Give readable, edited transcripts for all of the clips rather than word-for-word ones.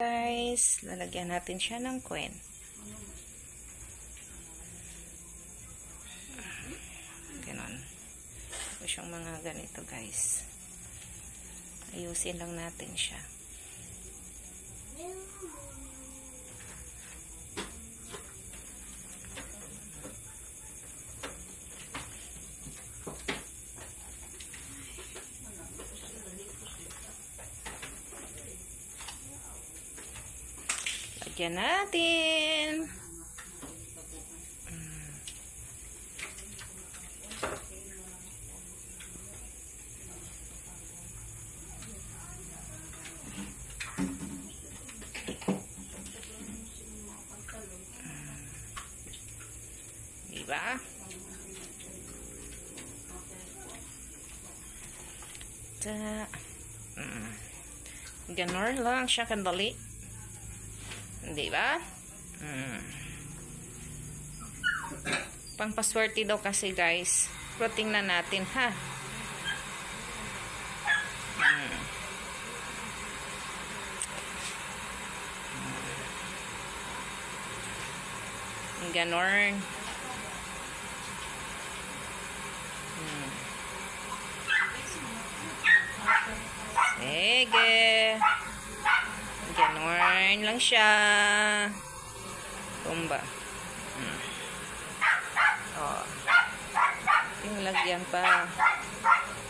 Guys, lalagyan natin siya ng coin. Ganon. Ito siyang mga ganito, guys. Ayusin lang natin siya. Lagyan natin. Diba? Ganon lang siya kandali. Diba? Pangpaswerte daw kasi, guys. Pero tingnan natin, ha? Ganon. Sige. Ganon lang siya. Tumba. Oh. Yung lagyan pa.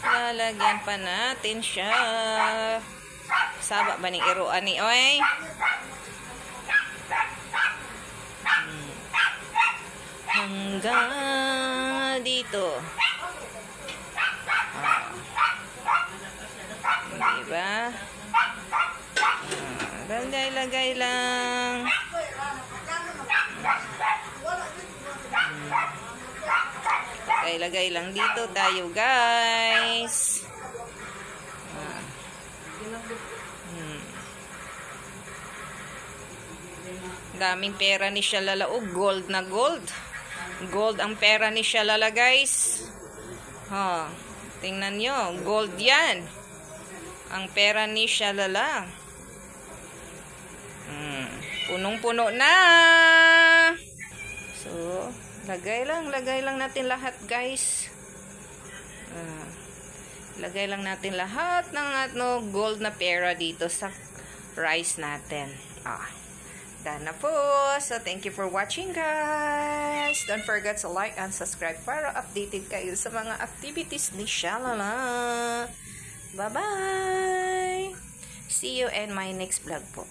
Lalagyan pa natin siya. Saba ba ni iruan ni oy? Hanggang dito. Diba? Lagay lang. Lagay lang dito tayo, guys. Daming pera ni Shalala. Oh, gold na gold. Gold ang pera ni Shalala, guys. Tingnan nyo. Gold yan. Ang pera ni Shalala. Punong-puno na. So, lagay lang natin lahat, guys. Lagay lang natin lahat ng gold na pera dito sa rice natin. Done na po. So, thank you for watching, guys. Don't forget to like and subscribe para updated kayo sa mga activities ni Shalala. Bye-bye. See you in my next vlog po.